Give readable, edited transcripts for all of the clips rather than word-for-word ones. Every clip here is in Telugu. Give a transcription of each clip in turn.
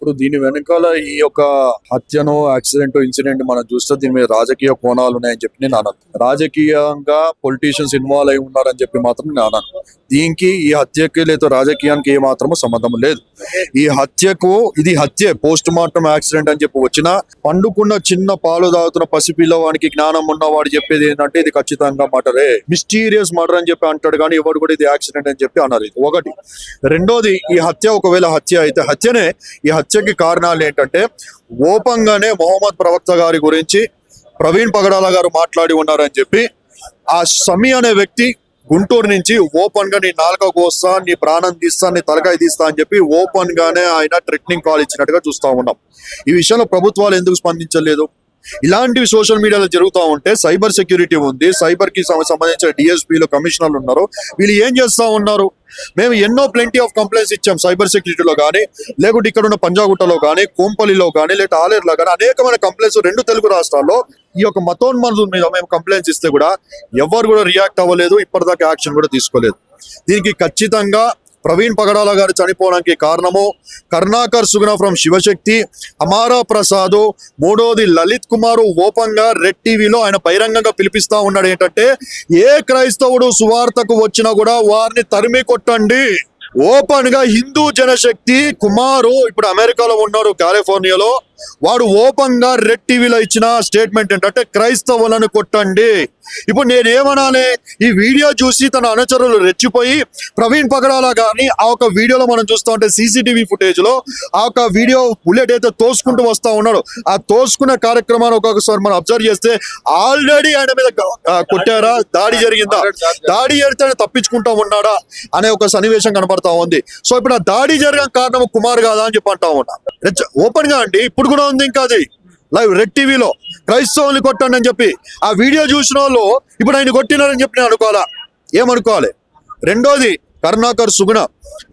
ఇప్పుడు దీని వెనకాల ఈ యొక్క హత్యను యాక్సిడెంట్ ఇన్సిడెంట్ మనం చూస్తే దీని మీద రాజకీయ కోణాలు ఉన్నాయని చెప్పి నేను అన్నాను. రాజకీయంగా పొలిటీషియన్స్ ఇన్వాల్వ్ అయి ఉన్నారని చెప్పి మాత్రం నేను అన్నాను. దీనికి ఈ హత్యకి లేదా రాజకీయానికి ఏ మాత్రము సంబంధం లేదు. ఈ హత్యకు ఇది హత్యే, పోస్ట్ మార్టం యాక్సిడెంట్ అని చెప్పి వచ్చిన పండుకున్న చిన్న పాలు తాగుతున్న పసిపిల్లవానికి జ్ఞానం ఉన్నవాడు చెప్పేది ఏంటంటే ఇది ఖచ్చితంగా మర్డరే, మిస్టీరియస్ మర్డర్ అని చెప్పి అంటాడు. కానీ ఎవరు కూడా ఇది యాక్సిడెంట్ అని చెప్పి అన్నారు. ఇది ఒకటి. రెండోది, ఈ హత్య ఒకవేళ హత్య అయితే హత్యనే. ఈ హత్యకి కారణాలు ఏంటంటే ఓపెన్ గానే మొహమ్మద్ ప్రవక్త గారి గురించి ప్రవీణ్ పగడాల గారు మాట్లాడి ఉన్నారని చెప్పి ఆ సమీ అనే వ్యక్తి గుంటూరు నుంచి ఓపెన్ గా నీ నాలుక కోస్తా, నీ ప్రాణం తీస్తా, నీ తలకాయ తీస్తా అని చెప్పి ఓపెన్ గానే ఆయన థ్రెటనింగ్ కాల్ ఇచ్చినట్టుగా చూస్తా ఉన్నాం. ఈ విషయంలో ప్రభుత్వాలు ఎందుకు స్పందించలేదు? ఇలాంటివి సోషల్ మీడియాలో జరుగుతూ ఉంటే సైబర్ సెక్యూరిటీ ఉంది, సైబర్ కి సంబంధించిన డిఎస్పీలు కమిషనర్లు ఉన్నారు. వీళ్ళు ఏం చేస్తా ఉన్నారు? మేము ఎన్నో ప్లెంటీ ఆఫ్ కంప్లైంట్స్ ఇచ్చాం సైబర్ సెక్యూరిటీలో కానీ, లేకుంటే ఇక్కడ ఉన్న పంజాగుట్టలో కానీ, కోంపల్లిలో కానీ, లేకపోతే ఆలేరులో కానీ అనేకమైన కంప్లైంట్స్ 2 తెలుగు రాష్ట్రాల్లో ఈ యొక్క మతోన్మాదుల మీద మేము కంప్లైంట్స్ ఇస్తే కూడా ఎవరు కూడా రియాక్ట్ అవ్వలేదు, ఇప్పటిదాకా యాక్షన్ కూడా తీసుకోలేదు. దీనికి ఖచ్చితంగా ప్రవీణ్ పగడాల గారు చనిపోవడానికి కారణము కరుణాకర్ సుగుణ ఫ్రమ్ శివశక్తి, అమారా ప్రసాద్, మూడోది లలిత్ కుమార్ ఓపెన్ గా రెడ్ టీవీలో ఆయన బహిరంగంగా పిలిపిస్తా ఉన్నాడు ఏంటంటే ఏ క్రైస్తవుడు సువార్తకు వచ్చినా కూడా వారిని తరిమి కొట్టండి. ఓపెన్ గా హిందూ జనశక్తి కుమారు ఇప్పుడు అమెరికాలో ఉన్నారు, కాలిఫోర్నియాలో. వాడు ఓపెన్ గా రెడ్ టీవీలో ఇచ్చిన స్టేట్మెంట్ ఏంటంటే క్రైస్తవులను కొట్టండి. ఇప్పుడు నేనేమనాలి? ఈ వీడియో చూసి తన అనుచరులు రెచ్చిపోయి ప్రవీణ్ పగడాల గారిని ఆ ఒక వీడియోలో మనం చూస్తా ఉంటే సీసీటీవీ ఫుటేజ్ లో ఆ ఒక వీడియో బుల్లెట్ అయితే తోసుకుంటూ వస్తా ఉన్నాడు. ఆ తోసుకునే కార్యక్రమాన్ని ఒక్కొక్కసారి మనం అబ్జర్వ్ చేస్తే ఆల్రెడీ ఆయన మీద కొట్టారా, దాడి జరిగిందా, దాడి జరిగితే తప్పించుకుంటా ఉన్నాడా అనే ఒక సన్నివేశం కనపడతా ఉంది. సో ఇప్పుడు ఆ దాడి జరిగిన కారణం కుమార్ కాదా అని చెప్పి అంటా ఉన్నా. ఓపెన్ గా అండి ఇప్పుడు కూడా ఉంది ఇంకా అది లైవ్ రెడ్ టీవీలో క్రైస్తవుల్ని కొట్టండి అని చెప్పి ఆ వీడియో చూసిన వాళ్ళు ఇప్పుడు ఆయన కొట్టినారని చెప్పి నేను అనుకోవాలా? ఏమనుకోవాలి? రెండోది, కరుణాకర్ సుగుణ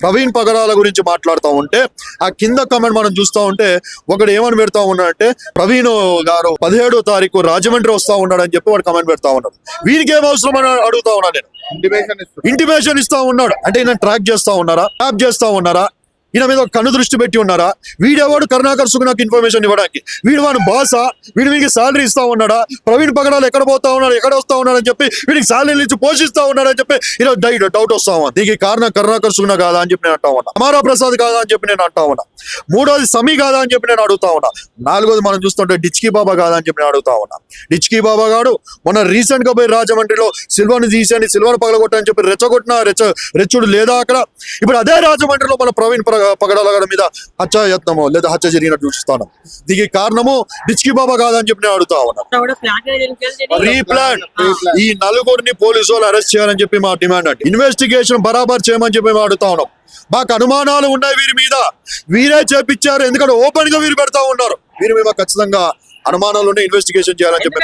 ప్రవీణ్ పగడాల గురించి మాట్లాడుతూ ఉంటే ఆ కింద కమెంట్ మనం చూస్తూ ఉంటే ఒకడు ఏమని పెడతా ఉన్నాడంటే ప్రవీణ్ గారు 17వ తారీఖు రాజమండ్రి వస్తా ఉన్నాడు అని చెప్పి వాడు కమెంట్ పెడతా ఉన్నాడు. వీరికి ఏం అవసరం అని అడుగుతా ఉన్నాను నేను. ఇంటిమేషన్ ఇస్తా ఉన్నాడు అంటే ఈయన ట్రాక్ చేస్తా ఉన్నారా, ట్యాప్ చేస్తా ఉన్నారా, ఈయన మీద కన్ను దృష్టి పెట్టి ఉన్నారా? వీడేవాడు కరుణాకర్ సుగుణకి ఇన్ఫర్మేషన్ ఇవ్వడానికి? వీడు వాడు బాసా? వీడి వీడికి శాలరీ ఇస్తా ఉన్నాడా? ప్రవీణ్ పగడాలు ఎక్కడ పోతా ఉన్నాడు, ఎక్కడ వస్తా ఉన్నాడని చెప్పి వీడికి శాలరీ ఇచ్చి పోషిస్తా ఉన్నాడని చెప్పి ఈరోజు డౌట్ వస్తా ఉంది. దీనికి కారణం కరుణాకర్ సుగుణ కాదా అని చెప్పి నేను అంటా ఉన్నా. అమారా ప్రసాద్ కాదా అని చెప్పి నేను అంటా ఉన్నా. మూడోది సమీ కాదా అని చెప్పి నేను అడుగుతా ఉన్నా. నాలుగోది మనం చూస్తుంటే డిచ్కీ బాబా కాదా అని చెప్పి నేను అడుగుతా ఉన్నా. డిచ్కీ బాబా గారు మొన్న రీసెంట్ గా పోయి రాజమండ్రిలో సిల్వను తీసేని సిల్వను పగలగొట్టని చెప్పి రెచ్చగొట్టిన రెచ్చుడు లేదా అక్కడ? ఇప్పుడు అదే రాజమండ్రిలో మన ప్రవీణ్ పగడాల గారి మీద హత్య యత్నము లేదా హత్య జరిగినట్టు చూస్తాను. దీనికి కారణము డిచ్కీ బాబా కాదని చెప్పి నేను అడుగుతా ఉన్నా. రీప్లాన్. ఈ నలుగురిని పోలీసు వాళ్ళు అరెస్ట్ చేయాలని చెప్పి మా డిమాండ్ అండి. ఇన్వెస్టిగేషన్ బరాబర్ చేయమని చెప్పి మేము అడుగుతా ఉన్నాం. మాకు అనుమానాలు ఉన్నాయి వీరి మీద, వీరే చేపించారు. ఎందుకంటే ఓపెన్ గా వీరు పెడతా ఉన్నారు. వీరి మీద ఖచ్చితంగా అనుమానాలు ఇన్వెస్టిగేషన్ చేయాలని చెప్పి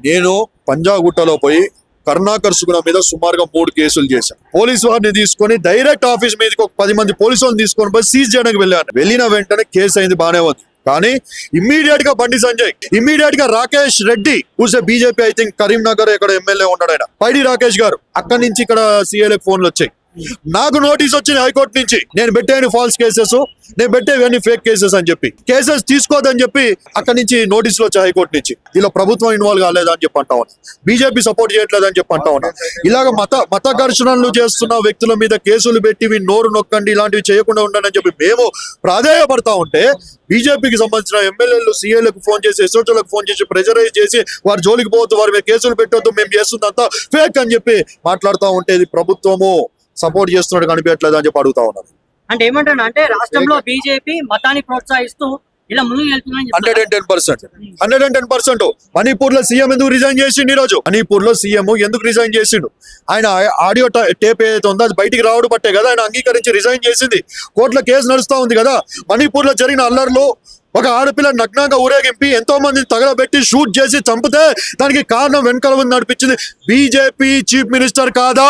నేను పంజాగుట్టలో పోయి కరుణాకర్ సుగుణ మీద సుమారుగా 3 కేసులు చేశాను. పోలీసు వారిని తీసుకొని డైరెక్ట్ ఆఫీస్ మీదకి ఒక 10 మంది పోలీసు వాళ్ళని తీసుకొని పోయి సీజ్ చేయడానికి వెళ్ళాను. వెళ్ళిన వెంటనే కేసు అయింది, బానే ఉంది. కానీ ఇమ్మీడియట్ గా బండి సంజయ్, ఇమ్మీడియట్ గా రాకేష్ రెడ్డి ఊసే బీజేపీ ఐ థింక్ కరీంనగర్ ఇక్కడ ఎమ్మెల్యే ఉన్నాడు ఆయన, పైడి రాకేష్ గారు. అక్కడి నుంచి ఇక్కడ సీఎల్ఏ ఫోన్లు వచ్చాయి. నాకు నోటీస్ వచ్చింది హైకోర్టు నుంచి, నేను పెట్టేవి ఫాల్స్ కేసెస్, నేను పెట్టేవన్నీ ఫేక్ కేసెస్ అని చెప్పి, కేసెస్ తీసుకోదని చెప్పి అక్కడి నుంచి నోటీసులు వచ్చాయి హైకోర్టు నుంచి. ఇలా ప్రభుత్వం ఇన్వాల్వ్ కాలేదా అని చెప్పి అంటా ఉన్నా. బీజేపీ సపోర్ట్ చేయట్లేదని చెప్పి అంటా ఉన్నా. ఇలాగ మత ఘర్షణలు చేస్తున్న వ్యక్తుల మీద కేసులు పెట్టి నోరు నొక్కండి, ఇలాంటివి చేయకుండా ఉండండి అని చెప్పి మేము ప్రాధాన్యపడతా ఉంటే బీజేపీకి సంబంధించిన ఎమ్మెల్యేలు సీఏలకు ఫోన్ చేసి, ఎస్ఓటీలకు ఫోన్ చేసి ప్రెజరైజ్ చేసి వారి జోలికి పోవద్దు, వారి మీద కేసులు పెట్టొద్దు, మేము చేస్తుందంతా ఫేక్ అని చెప్పి మాట్లాడుతూ ఉంటే ఇది ప్రభుత్వము సపోర్ట్ చేస్తున్నాడు కనిపించట్లేదు అని చెప్పి అడుగుతా ఉన్నారు. అంటే ఏమంటారు అంటే రాష్ట్రంలో బీజేపీ మతాన్ని ప్రోత్సహిస్తూ ఇలా ముందుకు వెళ్తుందని 110%. మణిపూర్ లో సీఎం ఎందుకు రిజైన్ చేసిండు? ఈ రోజు మణిపూర్ లో సీఎం ఎందుకు రిజైన్ చేసిండు? ఆయన ఆడియో టేప్ ఏదైతే ఉందో అది బయటికి రావడం పట్టే కదా ఆయన అంగీకరించి రిజైన్ చేసింది. కోర్టులో కేసు నడుస్తా ఉంది కదా. మణిపూర్ లో జరిగిన అల్లర్లు ఒక ఆడపిల్ల నగ్నంగా ఊరేగింపి ఎంతో మందిని తగలబెట్టి షూట్ చేసి చంపితే దానికి కారణం వెనకాల ఉంది నడిపించింది బీజేపీ చీఫ్ మినిస్టర్ కాదా?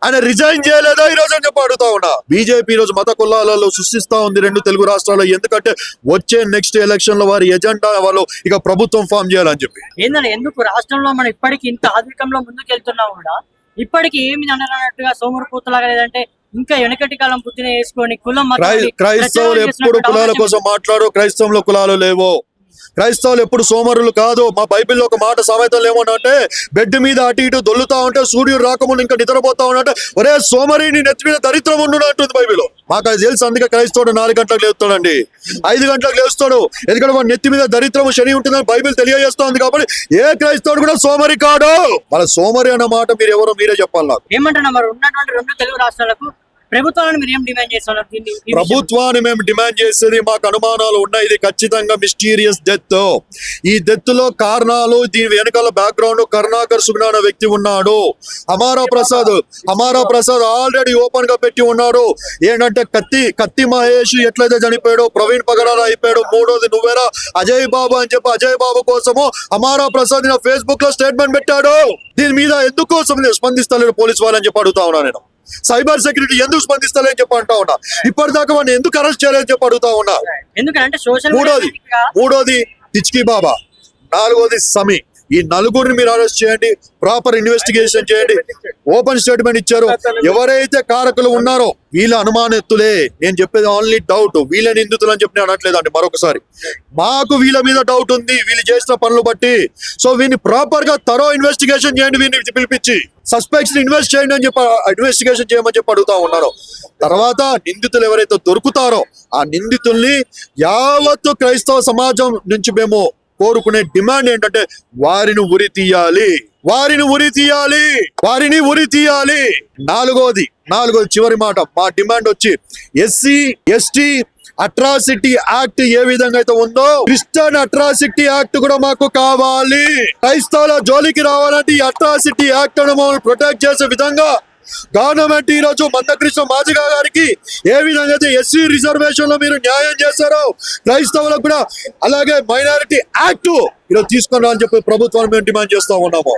ఆయన రిజైన్ చేయలేదా ఈ రోజు అని చెప్పి అడుగుతా ఉన్నా. బీజేపీ ఈ రోజు మత కులాలలో సృష్టిస్తా ఉంది 2 తెలుగు రాష్ట్రాల్లో. ఎందుకంటే వచ్చే నెక్స్ట్ ఎలక్షన్ లో వారి ఎజెండా వాళ్ళు ఇక ప్రభుత్వం ఫామ్ చేయాలని చెప్పి. ఏంటంటే ఎందుకు రాష్ట్రంలో మనం ఇప్పటికి ఇంత ఆధునికంలో ముందుకు వెళ్తున్నాం కూడా ఇప్పటికి ఏమి అనన్నట్టుగా సోమరు పూతలాగా లేదంటే ఇంకా వెనకటి కాలం బుద్ధిని వేసుకొని కులం మతం అని క్రైస్తవులు ప్రచారం ఎప్పుడు చేసినటువంటి కులాల అవకాశం కోసం మాట్లాడు. క్రైస్తవంలో కులాలు లేవు. క్రైస్తవులు ఎప్పుడు సోమరులు కాదు. మా బైబిల్లో ఒక మాట సామెతలు ఏమన్నా బెడ్ మీద అటు ఇటు దొల్లుతా ఉంటే సూర్యుడు రాకముందు ఇంకా నిద్రపోతా ఉన్నట్టే ఒరే సోమరి నీ నెత్తి మీద దరిద్రం ఉండు అంటుంది బైబిల్. మాకు అది తెలుసు. అందుకే క్రైస్తవుడు 4 గంటలకు లేస్తాడండి, 5 గంటలకు లేస్తాడు. ఎందుకంటే మన నెత్తి మీద దరిద్రం శని ఉంటుందని బైబిల్ తెలియజేస్తుంది. కాబట్టి ఏ క్రైస్తవుడు కూడా సోమరి కాడు. మన సోమరి అన్న మాట మీరు ఎవరో మీరే చెప్పాలి నాకు. ఏమంటున్నా మరి ఉన్నటువంటి 2 తెలుగు రాష్ట్రాలకు ప్రభుత్వాలను మీరు ఏం డిమాండ్ చేస్తున్నారు? ఈ విషయం- ప్రభుత్వాన్ని మేము డిమాండ్ చేసేది, మాకు అనుమానాలు ఉన్నాయి. ఇది ఖచ్చితంగా మిస్టీరియస్ డెత్. ఈ డెత్ లో కారణాలు, దీని వెనకాల బ్యాక్గ్రౌండ్ కరుణాకర్ సుగ్నా అనే వ్యక్తి ఉన్నాడు. అమారా ప్రసాద్ ఆల్రెడీ ఓపెన్ గా పెట్టి ఉన్నాడు. ఏంటంటే కత్తి మహేష్ ఎట్లయితే చనిపోయాడో, ప్రవీణ్ పగడాల అయిపోయాడు, 3వది నువ్వేరా అజయ్ బాబు అని చెప్పి అజయ్ బాబు కోసము అమారా ప్రసాద్ ఫేస్బుక్ లో స్టేట్మెంట్ పెట్టాడు. దీని మీద ఎందుకోసం స్పందిస్తలేరు పోలీసు వాళ్ళని చెప్పి అడుగుతా ఉన్నా నేను. సైబర్ సెక్యూరిటీ ఎందుకు స్పందిస్తలేని చెప్పి అంటా ఉన్నా. ఇప్పటిదాకా వాడిని ఎందుకు అరెస్ట్ చేయలేదని చెప్పి అడుగుతా ఉన్నా. ఎందుకంటే సోషల్ మూడోది టిచ్కీ బాబా, 4వది సమీ. ఈ 4గురిని మీరు అరెస్ట్ చేయండి, ప్రాపర్ ఇన్వెస్టిగేషన్ చేయండి. ఓపెన్ స్టేట్మెంట్ ఇచ్చారు. ఎవరైతే కారకులు ఉన్నారో వీళ్ళ అనుమానెత్తులే. నేను చెప్పేది ఓన్లీ డౌట్. వీళ్ళ నిందితులు అని చెప్పి నేను అనట్లేదండి. మరొకసారి మాకు వీళ్ళ మీద డౌట్ ఉంది, వీళ్ళు చేసిన పనులు బట్టి. సో వీళ్ళని ప్రాపర్ గా తరో ఇన్వెస్టిగేషన్ చేయండి. వీళ్ళని పిలిపించి సస్పెక్ట్స్ ఇన్వెస్ట్ చేయండి అని చెప్పి ఇన్వెస్టిగేషన్ చేయమని చెప్పి అడుగుతా ఉన్నారు. తర్వాత నిందితులు ఎవరైతే దొరుకుతారో ఆ నిందితుల్ని యావత్తు క్రైస్తవ సమాజం నుంచి మేము కోరుకునే డిమాండ్ ఏంటంటే వారిని ఉరి తీయాలి. 4వది చివరి మాట. మా డిమాండ్ వచ్చి ఎస్సీ ఎస్టీ అట్రాసిటీ యాక్ట్ ఏ విధంగా అయితే ఉందో క్రిస్టియన్ అట్రాసిటీ యాక్ట్ కూడా మాకు కావాలి. క్రైస్తవుల జోలికి రావాలంటే ఈ అట్రాసిటీ యాక్ట్ మమ్మల్ని ప్రొటెక్ట్ చేసే విధంగా గవర్నమెంట్ ఈ రోజు మందకృష్ణ మాదిగ గారికి ఏ విధంగా అయితే ఎస్సీ రిజర్వేషన్ లో మీరు న్యాయం చేశారో క్రైస్తవులకు కూడా అలాగే మైనారిటీ యాక్ట్ ఈరోజు తీసుకుని అని చెప్పి ప్రభుత్వాన్ని మేము డిమాండ్ చేస్తా ఉన్నాము.